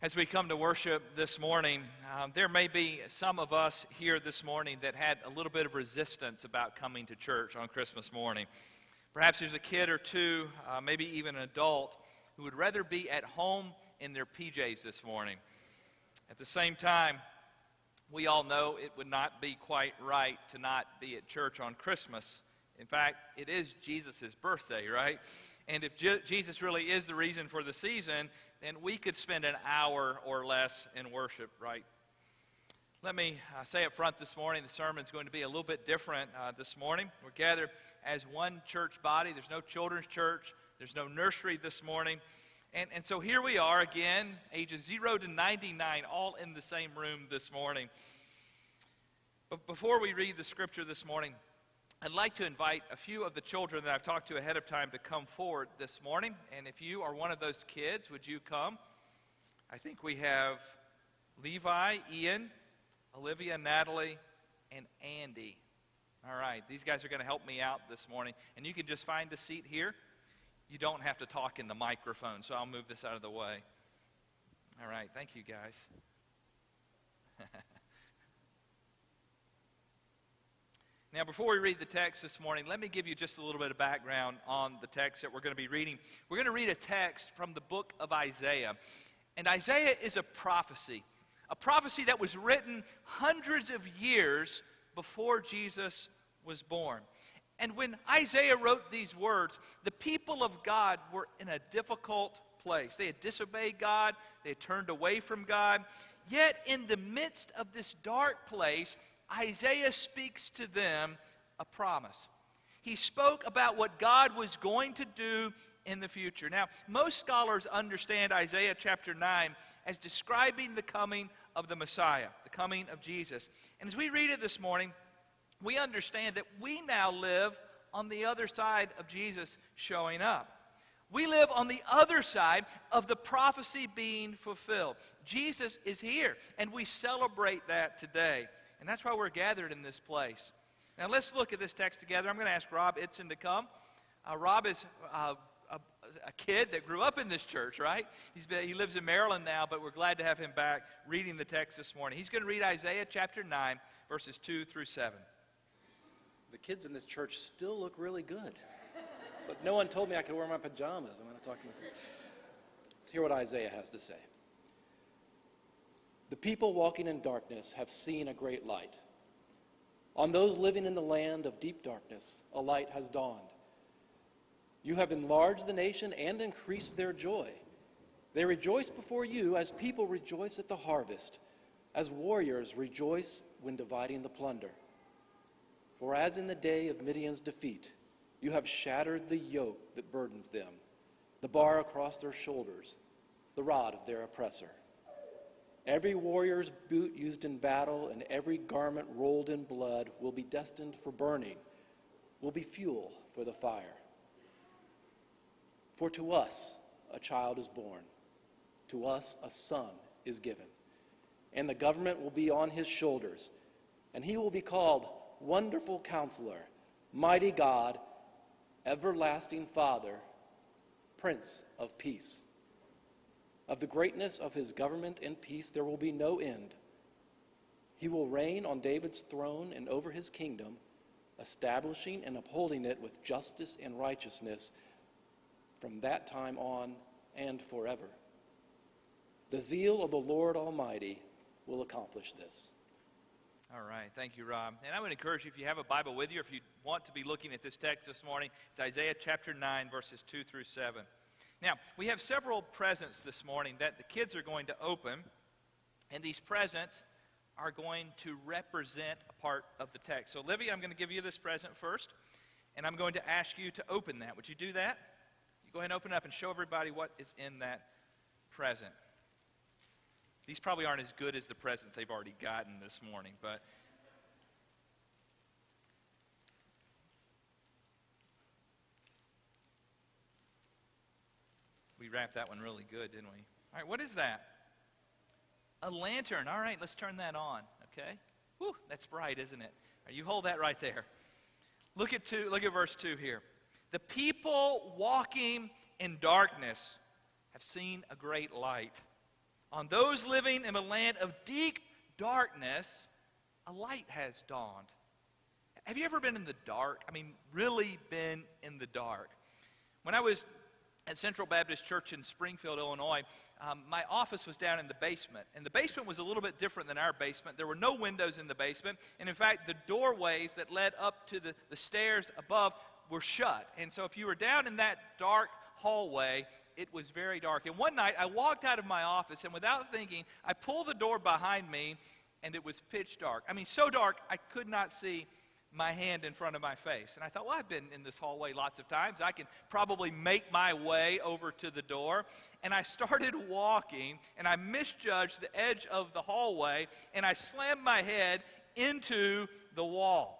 As we come to worship this morning, there may be some of us here this morning that had a little bit of resistance about coming to church on Christmas morning. Perhaps there's a kid or two, maybe even an adult, who would rather be at home in their PJs this morning. At the same time, we all know it would not be quite right to not be at church on Christmas. In fact, it is Jesus' birthday, right? And if Jesus really is the reason for the season, then we could spend an hour or less in worship, right? Let me say up front this morning, the sermon's going to be a little bit different this morning. We're gathered as one church body. There's no children's church. There's no nursery this morning. And so here we are again, ages 0 to 99, all in the same room this morning. But before we read the scripture this morning, I'd like to invite a few of the children that I've talked to ahead of time to come forward this morning. And if you are one of those kids, would you come? I think we have Levi, Ian, Olivia, Natalie, and Andy. All right, these guys are going to help me out this morning. And you can just find a seat here. You don't have to talk in the microphone, so I'll move this out of the way. All right, thank you guys. Now, before we read the text this morning, let me give you just a little bit of background on the text that we're going to be reading. We're going to read a text from the book of Isaiah. And Isaiah is a prophecy that was written hundreds of years before Jesus was born. And when Isaiah wrote these words, the people of God were in a difficult place. They had disobeyed God. They had turned away from God. Yet in the midst of this dark place, Isaiah speaks to them a promise. He spoke about what God was going to do in the future. Now, most scholars understand Isaiah chapter 9 as describing the coming of the Messiah, the coming of Jesus. And as we read it this morning, we understand that we now live on the other side of Jesus showing up. We live on the other side of the prophecy being fulfilled. Jesus is here, and we celebrate that today. And that's why we're gathered in this place. Now let's look at this text together. I'm going to ask Rob Itzen to come. Rob is a kid that grew up in this church, right? He lives in Maryland now, but we're glad to have him back reading the text this morning. He's going to read Isaiah chapter 9, verses 2 through 7. The kids in this church still look really good. But no one told me I could wear my pajamas. I'm going to talk to them. Let's hear what Isaiah has to say. The people walking in darkness have seen a great light. On those living in the land of deep darkness, a light has dawned. You have enlarged the nation and increased their joy. They rejoice before you as people rejoice at the harvest, as warriors rejoice when dividing the plunder. For as in the day of Midian's defeat, you have shattered the yoke that burdens them, the bar across their shoulders, the rod of their oppressor. Every warrior's boot used in battle and every garment rolled in blood will be destined for burning, will be fuel for the fire. For to us a child is born, to us a son is given, and the government will be on his shoulders, and he will be called Wonderful Counselor, Mighty God, Everlasting Father, Prince of Peace. Of the greatness of his government and peace there will be no end. He will reign on David's throne and over his kingdom, establishing and upholding it with justice and righteousness from that time on and forever. The zeal of the Lord Almighty will accomplish this. All right, thank you, Rob. And I would encourage you, if you have a Bible with you, if you want to be looking at this text this morning, it's Isaiah chapter 9, verses 2 through 7. Now, we have several presents this morning that the kids are going to open, and these presents are going to represent a part of the text. So, Olivia, I'm going to give you this present first, and I'm going to ask you to open that. Would you do that? You go ahead and open it up and show everybody what is in that present. These probably aren't as good as the presents they've already gotten this morning, but we wrapped that one really good, didn't we? All right, what is that? A lantern. All right, let's turn that on, okay? Whew, that's bright, isn't it? All right, you hold that right there. Look at verse 2 here. The people walking in darkness have seen a great light. On those living in a land of deep darkness, a light has dawned. Have you ever been in the dark? I mean, really been in the dark. When I was at Central Baptist Church in Springfield, Illinois, my office was down in the basement. And the basement was a little bit different than our basement. There were no windows in the basement. And in fact, the doorways that led up to the stairs above were shut. And so if you were down in that dark hallway, it was very dark. And one night, I walked out of my office, and without thinking, I pulled the door behind me, and it was pitch dark. I mean, so dark, I could not see my hand in front of my face. And I thought, well, I've been in this hallway lots of times. I can probably make my way over to the door. And I started walking, and I misjudged the edge of the hallway, and I slammed my head into the wall.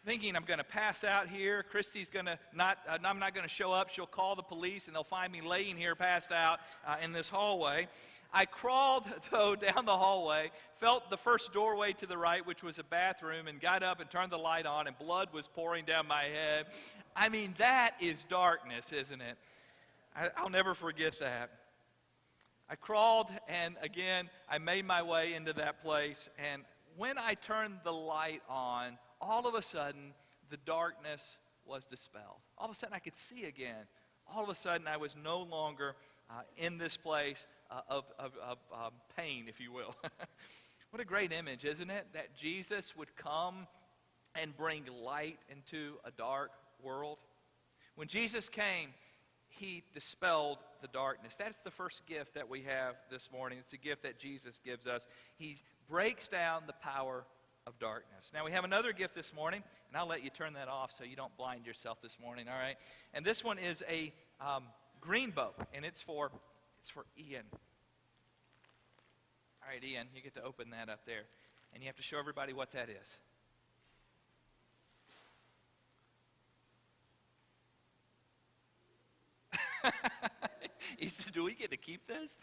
Thinking I'm going to pass out here. Christy's going to I'm not going to show up. She'll call the police, and they'll find me laying here passed out in this hallway. I crawled, though, down the hallway, felt the first doorway to the right, which was a bathroom, and got up and turned the light on, and blood was pouring down my head. I mean, that is darkness, isn't it? I'll never forget that. I crawled, and again, I made my way into that place, and when I turned the light on, all of a sudden, the darkness was dispelled. All of a sudden, I could see again. All of a sudden, I was no longer in this place of pain, if you will. What a great image, isn't it? That Jesus would come and bring light into a dark world. When Jesus came, he dispelled the darkness. That's the first gift that we have this morning. It's a gift that Jesus gives us. He breaks down the power of darkness. Now, we have another gift this morning, and I'll let you turn that off so you don't blind yourself this morning, all right? And this one is a green bow, and it's for Ian. All right, Ian, you get to open that up there, and you have to show everybody what that is. He said, do we get to keep this?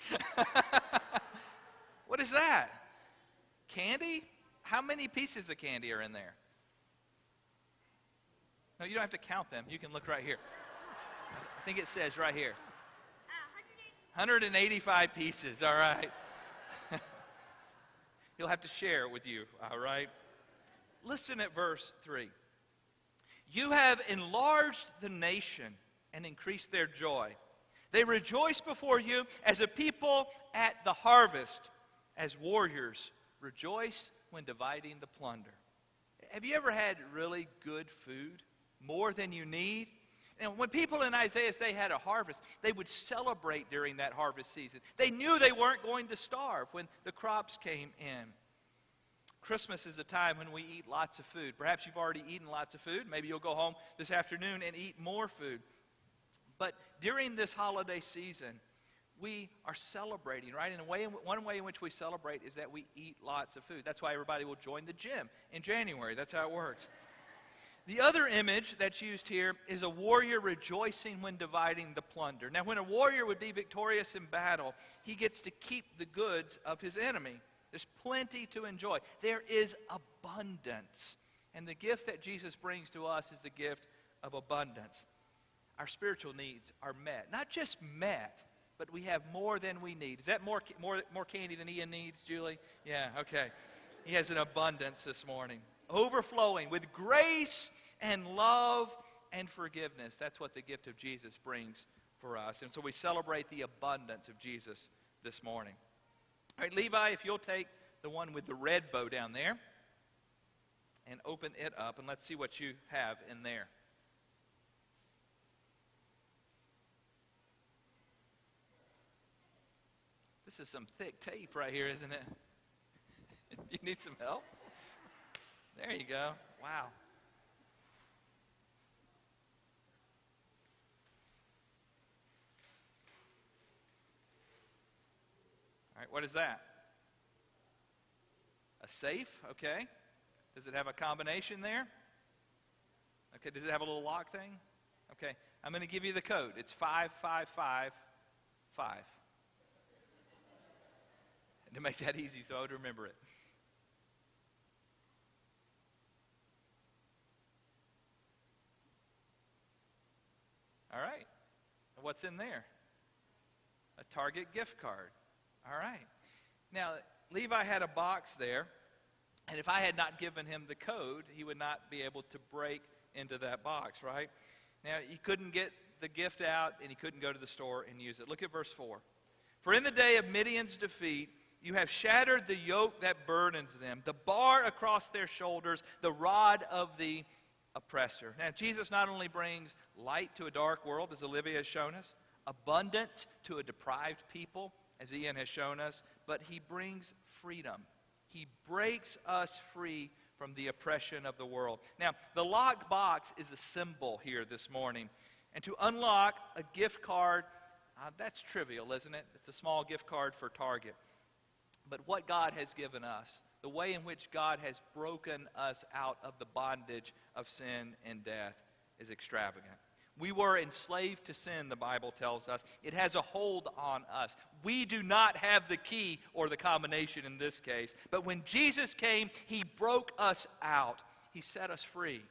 What is that? Candy? How many pieces of candy are in there? No, you don't have to count them. You can look right here. I think it says right here. 185 pieces, all right. He'll have to share with you, all right? Listen at verse 3. You have enlarged the nation and increased their joy. They rejoice before you as a people at the harvest, as warriors rejoice when dividing the plunder. Have you ever had really good food, more than you need? And when people in Isaiah's day had a harvest, they would celebrate during that harvest season. They knew they weren't going to starve when the crops came in. Christmas is a time when we eat lots of food. Perhaps you've already eaten lots of food. Maybe you'll go home this afternoon and eat more food. But during this holiday season, we are celebrating, right? One way in which we celebrate is that we eat lots of food. That's why everybody will join the gym in January. That's how it works. The other image that's used here is a warrior rejoicing when dividing the plunder. Now, when a warrior would be victorious in battle, he gets to keep the goods of his enemy. There's plenty to enjoy. There is abundance. And the gift that Jesus brings to us is the gift of abundance. Our spiritual needs are met. Not just met, but we have more than we need. Is that more candy than Ian needs, Julie? Yeah, okay. He has an abundance this morning. Overflowing with grace and love and forgiveness. That's what the gift of Jesus brings for us. And so we celebrate the abundance of Jesus this morning. All right, Levi, if you'll take the one with the red bow down there and open it up, and let's see what you have in there. This is some thick tape right here, isn't it? You need some help? There you go. Wow. All right, what is that? A safe, okay. Does it have a combination there? Okay, does it have a little lock thing? Okay, I'm going to give you the code. It's 5555. To make that easy so I would remember it. All right. What's in there? A Target gift card. All right. Now, Levi had a box there, and if I had not given him the code, he would not be able to break into that box, right? Now, he couldn't get the gift out, and he couldn't go to the store and use it. Look at verse 4. For in the day of Midian's defeat, you have shattered the yoke that burdens them, the bar across their shoulders, the rod of the oppressor. Now, Jesus not only brings light to a dark world, as Olivia has shown us, abundance to a deprived people, as Ian has shown us, but he brings freedom. He breaks us free from the oppression of the world. Now, the locked box is a symbol here this morning. And to unlock a gift card, that's trivial, isn't it? It's a small gift card for Target. But what God has given us, the way in which God has broken us out of the bondage of sin and death, is extravagant. We were enslaved to sin, the Bible tells us. It has a hold on us. We do not have the key or the combination in this case. But when Jesus came, he broke us out. He set us free.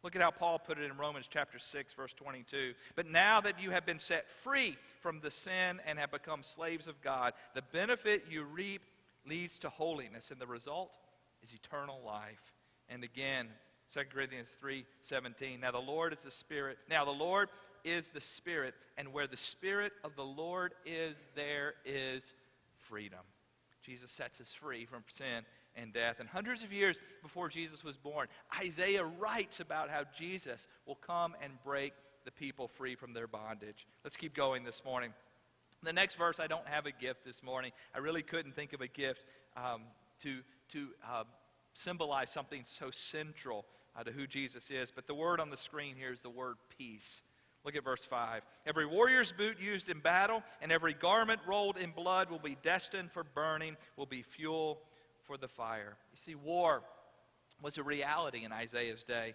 Look at how Paul put it in Romans chapter 6, verse 22. But now that you have been set free from the sin and have become slaves of God, the benefit you reap leads to holiness, and the result is eternal life. And again, 2 Corinthians 3:17. Now the Lord is the Spirit. Now the Lord is the Spirit, and where the Spirit of the Lord is, there is freedom. Jesus sets us free from sin and death. And hundreds of years before Jesus was born, Isaiah writes about how Jesus will come and break the people free from their bondage. Let's keep going this morning. The next verse, I don't have a gift this morning. I really couldn't think of a gift to symbolize something so central to who Jesus is. But the word on the screen here is the word peace. Look at verse 5. Every warrior's boot used in battle and every garment rolled in blood will be destined for burning, will be fuel for the fire. You see, war was a reality in Isaiah's day,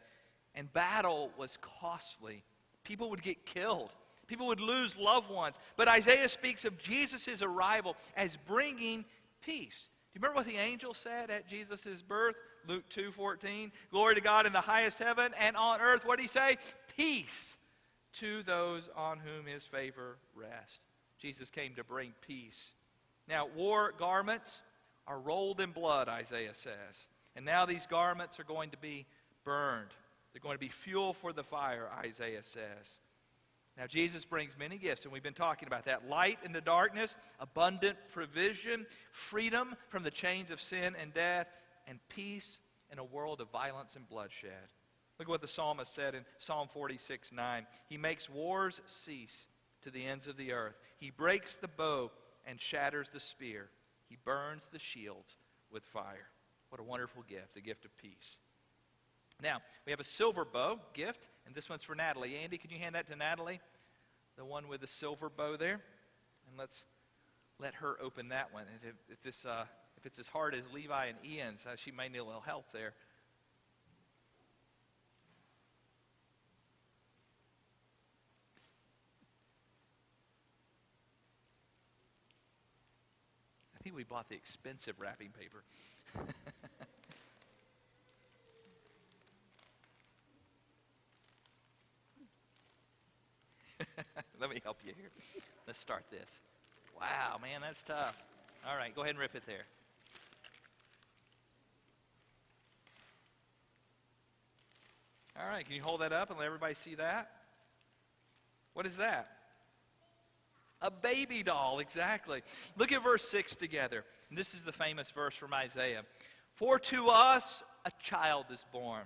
and battle was costly. People would get killed. People would lose loved ones. But Isaiah speaks of Jesus' arrival as bringing peace. Do you remember what the angel said at Jesus' birth? Luke 2:14. Glory to God in the highest heaven, and on earth, what did he say? Peace to those on whom his favor rests. Jesus came to bring peace. Now, war garments are rolled in blood, Isaiah says. And now these garments are going to be burned. They're going to be fuel for the fire, Isaiah says. Now, Jesus brings many gifts, and we've been talking about that. Light in the darkness, abundant provision, freedom from the chains of sin and death, and peace in a world of violence and bloodshed. Look at what the psalmist said in Psalm 46:9. He makes wars cease to the ends of the earth. He breaks the bow and shatters the spear. He burns the shields with fire. What a wonderful gift, the gift of peace. Now, we have a silver bow gift, and this one's for Natalie. Andy, can you hand that to Natalie? The one with the silver bow there. And let's let her open that one. If it's as hard as Levi and Ian's, she may need a little help there. I think we bought the expensive wrapping paper. Let me help you here. Let's start this. Wow, man, that's tough. All right, go ahead and rip it there. All right, can you hold that up and let everybody see that? What is that? A baby doll, exactly. Look at verse 6 together. And this is the famous verse from Isaiah. For to us a child is born.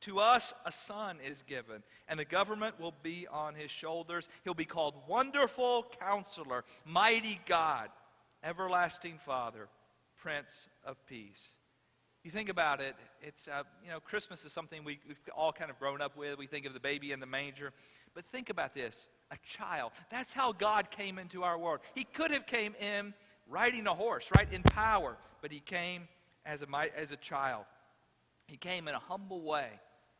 To us a son is given, and the government will be on his shoulders. He'll be called Wonderful Counselor, Mighty God, Everlasting Father, Prince of Peace. You think about it, it's, Christmas is something we've all kind of grown up with. We think of the baby in the manger. But think about this, a child. That's how God came into our world. He could have came in riding a horse, right, in power. But he came as a child. He came in a humble way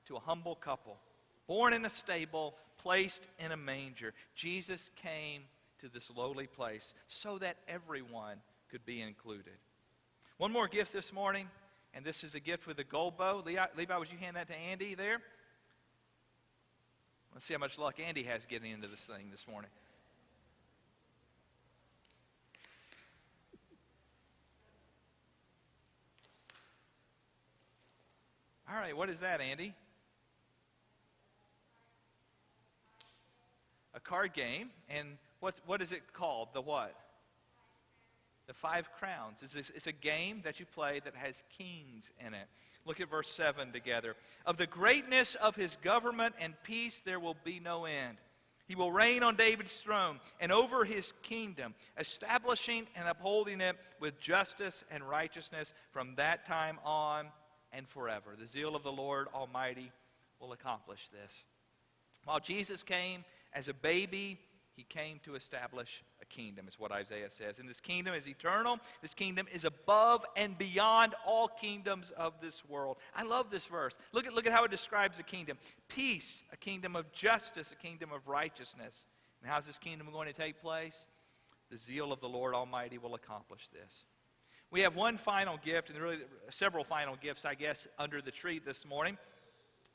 to a humble couple, born in a stable, placed in a manger. Jesus came to this lowly place so that everyone could be included. One more gift this morning, and this is a gift with a gold bow. Levi, would you hand that to Andy there? Let's see how much luck Andy has getting into this thing this morning. right, what is that, Andy? A card game. And what is it called? The what? The 5 crowns. It's a game that you play that has kings in it. Look at verse 7 together. Of the greatness of his government and peace there will be no end. He will reign on David's throne and over his kingdom, establishing and upholding it with justice and righteousness from that time on and forever. The zeal of the Lord Almighty will accomplish this. While Jesus came as a baby, he came to establish a kingdom, is what Isaiah says. And this kingdom is eternal. This kingdom is above and beyond all kingdoms of this world. I love this verse. Look at how it describes the kingdom. Peace, a kingdom of justice, a kingdom of righteousness. And how's this kingdom going to take place? The zeal of the Lord Almighty will accomplish this. We have one final gift, and really several final gifts, I guess, under the tree this morning.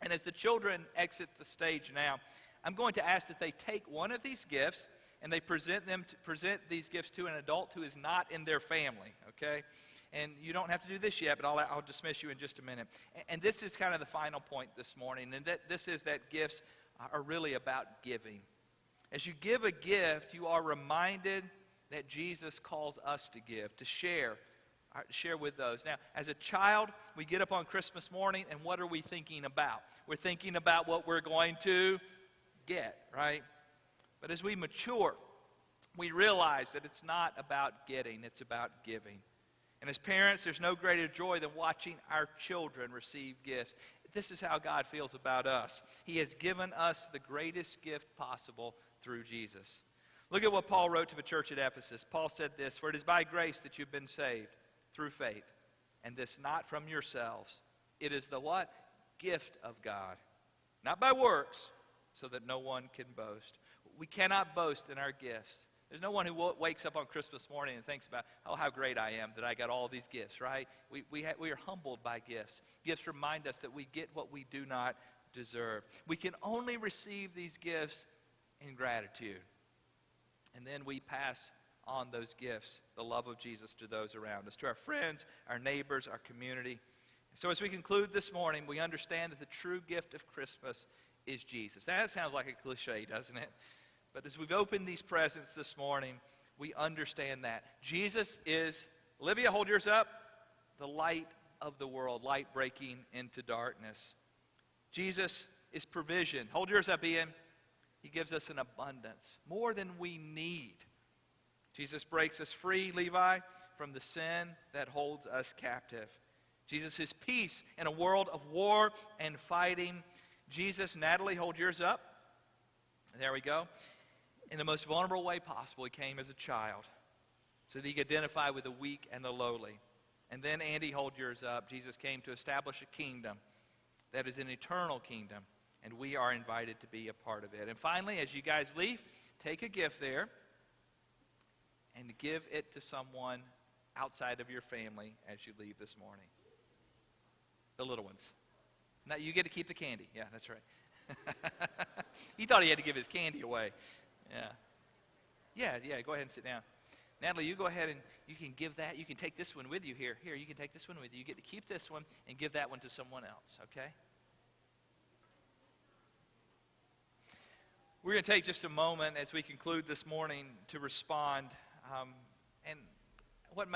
And as the children exit the stage now, I'm going to ask that they take one of these gifts and they present these gifts to an adult who is not in their family, okay? And you don't have to do this yet, but I'll dismiss you in just a minute. And this is kind of the final point this morning, and this is that gifts are really about giving. As you give a gift, you are reminded that Jesus calls us to give, to share with those. Now, as a child, we get up on Christmas morning, and what are we thinking about? We're thinking about what we're going to get, right? But as we mature, we realize that it's not about getting, it's about giving. And as parents, there's no greater joy than watching our children receive gifts. This is how God feels about us. He has given us the greatest gift possible through Jesus. Look at what Paul wrote to the church at Ephesus. Paul said this, "For it is by grace that you've been saved, through faith, and this not from yourselves. It is the what? Gift of God, not by works, so that no one can boast." We cannot boast in our gifts. There's no one who wakes up on Christmas morning and thinks about, oh, how great I am that I got all these gifts, right? We are humbled by gifts. Gifts remind us that we get what we do not deserve. We can only receive these gifts in gratitude. And then we pass on those gifts, the love of Jesus, to those around us, to our friends, our neighbors, our community. So as we conclude this morning, we understand that the true gift of Christmas is Jesus. That sounds like a cliche, doesn't it? But as we've opened these presents this morning, we understand that. Jesus is, Olivia, hold yours up, the light of the world, light breaking into darkness. Jesus is provision. Hold yours up, Ian. He gives us an abundance, more than we need. Jesus breaks us free, Levi, from the sin that holds us captive. Jesus is peace in a world of war and fighting. Jesus, Natalie, hold yours up. There we go. In the most vulnerable way possible, he came as a child so that he could identify with the weak and the lowly. And then, Andy, hold yours up. Jesus came to establish a kingdom that is an eternal kingdom, and we are invited to be a part of it. And finally, as you guys leave, take a gift there and give it to someone outside of your family as you leave this morning. The little ones. Now, you get to keep the candy. Yeah, that's right. He thought he had to give his candy away. Yeah, go ahead and sit down. Natalie, you go ahead and you can give that. You can take this one with you here. Here, you can take this one with you. You get to keep this one and give that one to someone else, okay? We're going to take just a moment as we conclude this morning to respond. And what